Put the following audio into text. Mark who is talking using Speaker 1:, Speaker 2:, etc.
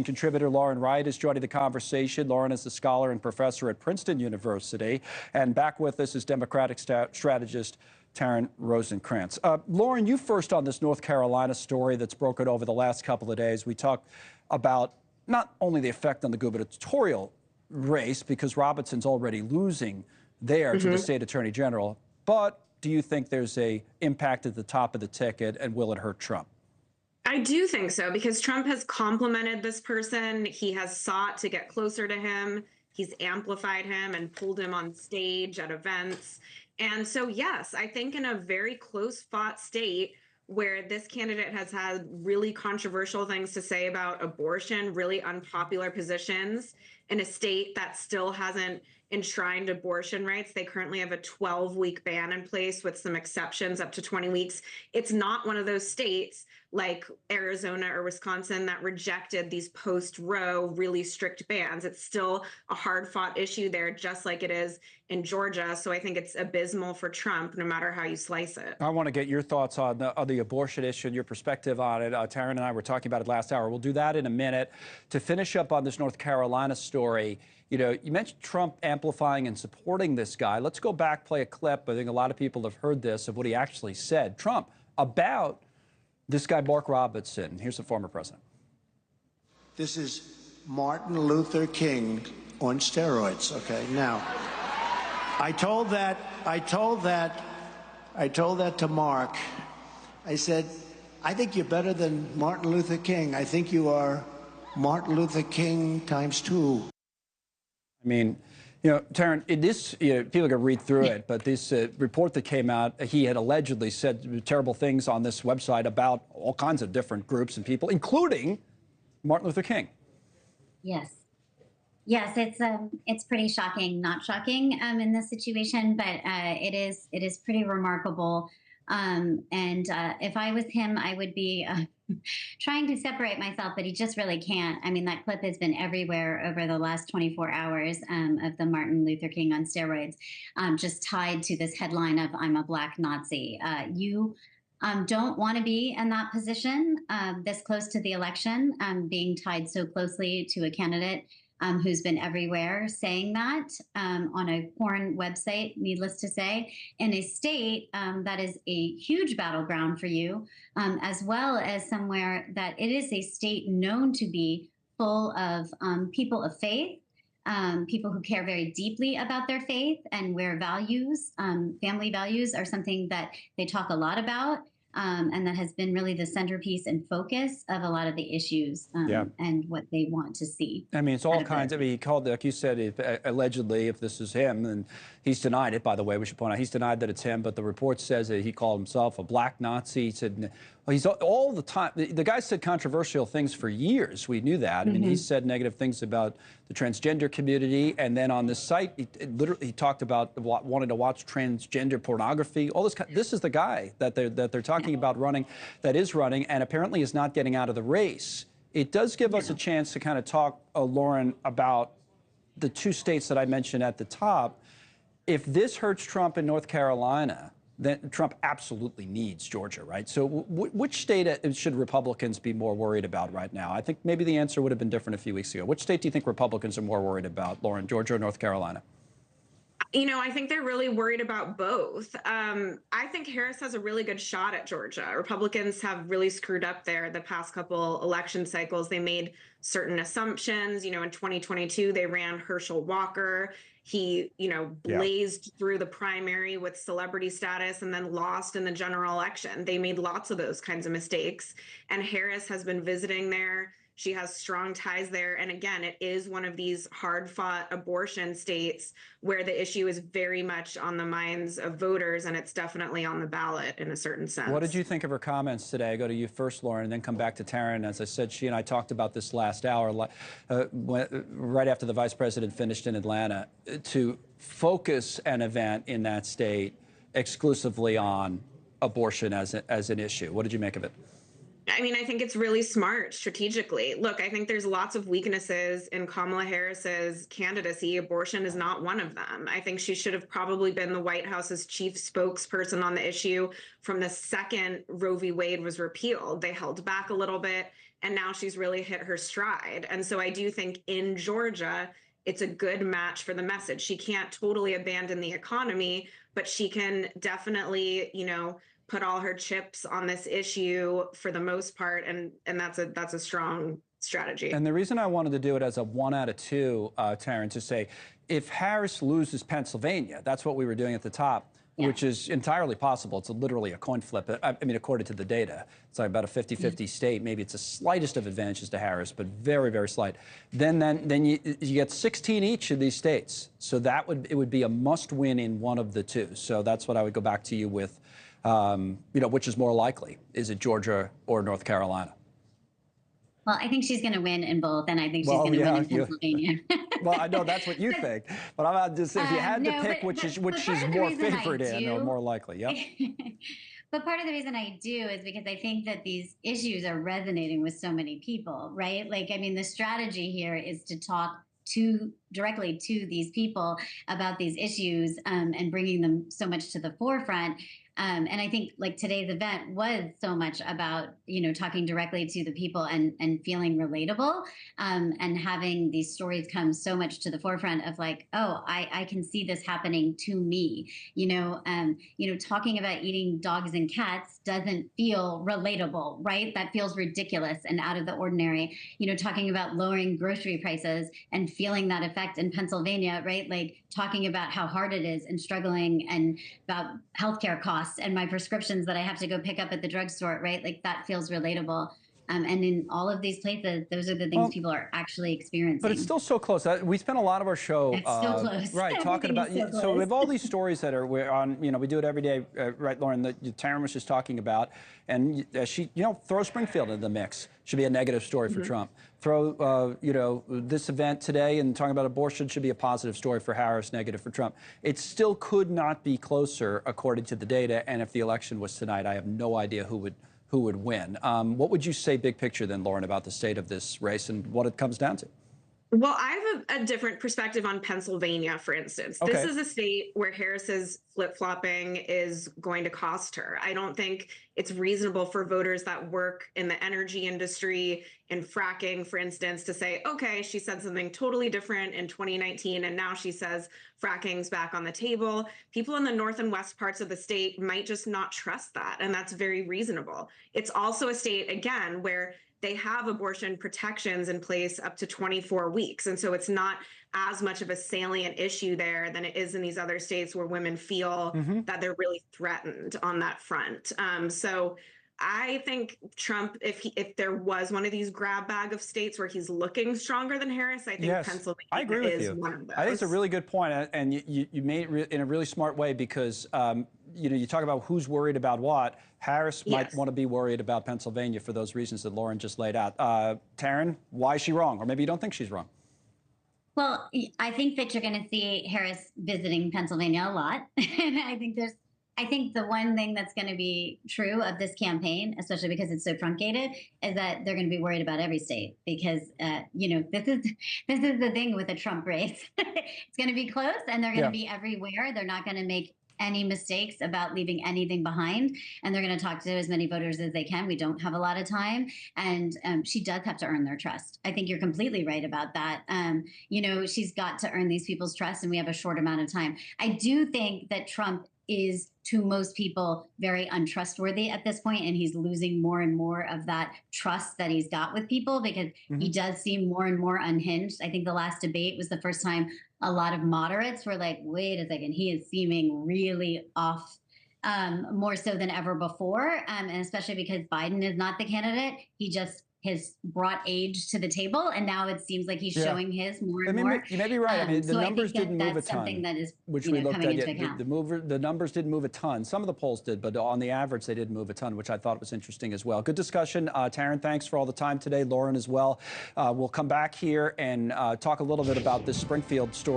Speaker 1: Contributor Lauren Wright is joining the conversation. Lauren is a scholar and professor at Princeton University. And back with us is Democratic strategist Taryn Rosenkranz. Lauren, you first on this North Carolina story that's broken over the last couple of days. We talked about not only the effect on the gubernatorial race, because Robinson's already losing there to the state attorney general, but do you think there's a impact at the top of the ticket, and will it hurt Trump?
Speaker 2: I do think so, because Trump has complimented this person. He has sought to get closer to him. He's amplified him and pulled him on stage at events. And so, yes, I think in a very close fought state where this candidate has had really controversial things to say about abortion, really unpopular positions, in a state that still hasn't enshrined abortion rights. They currently have a 12-week ban in place with some exceptions up to 20 weeks. It's not one of those states like Arizona or Wisconsin that rejected these post-Roe really strict bans. It's still a hard-fought issue there, just like it is in Georgia. So I think it's abysmal for Trump, no matter how you slice it.
Speaker 1: I want to get your thoughts on the abortion issue and your perspective on it. Taryn and I were talking about it last hour. We'll do that in a minute. To finish up on this North Carolina story, you know, you mentioned Trump amplifying and supporting this guy. Let's go back, play a clip. I think a lot of people have heard this, of what he actually said, Trump, about this guy, Mark Robinson. Here's the former president.
Speaker 3: This is Martin Luther King on steroids. Okay, now, I told that to Mark. I said, I think you're better than Martin Luther King. I think you are Martin Luther King times 2.
Speaker 1: I mean, you know, Taryn, people can read through it, but this report that came out, he had allegedly said terrible things on this website about all kinds of different groups and people, including Martin Luther King.
Speaker 4: Yes. Yes, it's pretty shocking, not shocking in this situation, but it is pretty remarkable. If I was him, I would be trying to separate myself, but he just really can't. I mean, that clip has been everywhere over the last 24 hours of the Martin Luther King on steroids, just tied to this headline of "I'm a Black Nazi." You don't want to be in that position this close to the election, being tied so closely to a candidate who's been everywhere saying that on a porn website, needless to say, in a state that is a huge battleground for you, as well as somewhere that it is a state known to be full of people of faith, people who care very deeply about their faith, and where values, family values, are something that they talk a lot about. And that has been really the centerpiece and focus of a lot of the issues and what they want to see.
Speaker 1: I mean, it's all kinds. I mean, he called, like you said, allegedly, if this is him, and he's denied it, by the way, we should point out, he's denied that it's him, but the report says that he called himself a black Nazi. He said, well, he's all the time, the guy said controversial things for years. We knew that. I mean, he said negative things about the transgender community, and then on the site, he talked about wanting to watch transgender pornography. All this. This is the guy that they're talking about running, that is running, and apparently is not getting out of the race. It does give us a chance to kind of talk, Lauren, about the two states that I mentioned at the top. If this hurts Trump in North Carolina, then Trump absolutely needs Georgia, right? So which state should Republicans be more worried about right now? I think maybe the answer would have been different a few weeks ago. Which state do you think Republicans are more worried about, Lauren, Georgia or North Carolina?
Speaker 2: You know, I think they're really worried about both. I think Harris has a really good shot at Georgia. Republicans have really screwed up there the past couple election cycles. They made certain assumptions. You know, in 2022, they ran Herschel Walker. He, blazed through the primary with celebrity status and then lost in the general election. They made lots of those kinds of mistakes. And Harris has been visiting there. She has strong ties there. And again, it is one of these hard-fought abortion states where the issue is very much on the minds of voters, and it's definitely on the ballot in a certain sense.
Speaker 1: What did you think of her comments today? I go to you first, Lauren, and then come back to Taryn. As I said, she and I talked about this last hour, right after the vice president finished in Atlanta, to focus an event in that state exclusively on abortion as an issue. What did you make of it?
Speaker 2: I mean, I think it's really smart strategically. Look, I think there's lots of weaknesses in Kamala Harris's candidacy. Abortion is not one of them. I think she should have probably been the White House's chief spokesperson on the issue from the second Roe v. Wade was repealed. They held back a little bit. and now she's really hit her stride. And so I do think in Georgia, it's a good match for the message. She can't totally abandon the economy, but she can definitely, put all her chips on this issue for the most part, and that's a strong strategy.
Speaker 1: And the reason I wanted to do it as a 1 out of 2, Taryn, to say, if Harris loses Pennsylvania, that's what we were doing at the top, which is entirely possible. It's literally a coin flip. I mean, according to the data, it's like about a 50-50 state. Maybe it's the slightest of advantages to Harris, but very, very slight. Then you get 16 each of these states. So it would be a must-win in one of the two. So that's what I would go back to you with. Which is more likely? Is it Georgia or North Carolina?
Speaker 4: Well, I think she's going to win in both, and I think she's going to win in Pennsylvania.
Speaker 1: Well, I know that's what you think, but I'm about to say, if you had to pick which she's more favored in or more likely, yep.
Speaker 4: But part of the reason I do is because I think that these issues are resonating with so many people, right? Like, I mean, the strategy here is to talk directly to these people about these issues and bringing them so much to the forefront. And I think like today's event was so much about, talking directly to the people and feeling relatable and having these stories come so much to the forefront of like, oh, I can see this happening to me. Talking about eating dogs and cats doesn't feel relatable, right? That feels ridiculous and out of the ordinary. Talking about lowering grocery prices and feeling that effect in Pennsylvania, right? Like talking about how hard it is and struggling and about healthcare costs and my prescriptions that I have to go pick up at the drugstore, right? Like that feels relatable. And in all of these places, those are the things people are actually experiencing.
Speaker 1: But it's still so close. We spent a lot of our show,
Speaker 4: it's still close.
Speaker 1: Right, talking about. So we have all these stories that we're on. We do it every day, right, Lauren? That Taryn was just talking about, and she, throw Springfield into the mix. Should be a negative story for Trump. Throw, this event today and talking about abortion should be a positive story for Harris, negative for Trump. It still could not be closer according to the data. And if the election was tonight, I have no idea who would win. What would you say, big picture, then, Lauren, about the state of this race and what it comes down to?
Speaker 2: Well, I have a different perspective on Pennsylvania, for instance. Okay. This is a state where Harris's flip-flopping is going to cost her. I don't think it's reasonable for voters that work in the energy industry, in fracking, for instance, to say, okay, she said something totally different in 2019, and now she says fracking's back on the table. People in the north and west parts of the state might just not trust that, and that's very reasonable. It's also a state, again, where they have abortion protections in place up to 24 weeks. And so it's not as much of a salient issue there than it is in these other states where women feel that they're really threatened on that front. So I think Trump, if there was one of these grab bag of states where he's looking stronger than Harris, I think Pennsylvania is one of those.
Speaker 1: I think it's a really good point, and you made it in a really smart way because you talk about who's worried about what. Harris might want to be worried about Pennsylvania for those reasons that Lauren just laid out. Taryn, why is she wrong? Or maybe you don't think she's wrong.
Speaker 4: Well, I think that you're going to see Harris visiting Pennsylvania a lot. And I think the one thing that's going to be true of this campaign, especially because it's so truncated, is that they're going to be worried about every state because, this is the thing with a Trump race. It's going to be close and they're going to be everywhere. They're not going to make any mistakes about leaving anything behind, and they're going to talk to as many voters as they can. We don't have a lot of time, and she does have to earn their trust. I think you're completely right about that. She's got to earn these people's trust, and we have a short amount of time. I do think that Trump is, to most people, very untrustworthy at this point, and he's losing more and more of that trust that he's got with people because he does seem more and more unhinged. I think the last debate was the first time a lot of moderates were like, wait a second, he is seeming really off, more so than ever before, and especially because Biden is not the candidate. He just has brought age to the table, and now it seems like he's showing his more and more.
Speaker 1: You may be right. I mean, the numbers didn't move a ton,
Speaker 4: something that is,
Speaker 1: which we looked at. The numbers didn't move a ton. Some of the polls did, but on the average, they didn't move a ton, which I thought was interesting as well. Good discussion. Taryn, thanks for all the time today. Lauren as well. We'll come back here and talk a little bit about this Springfield story.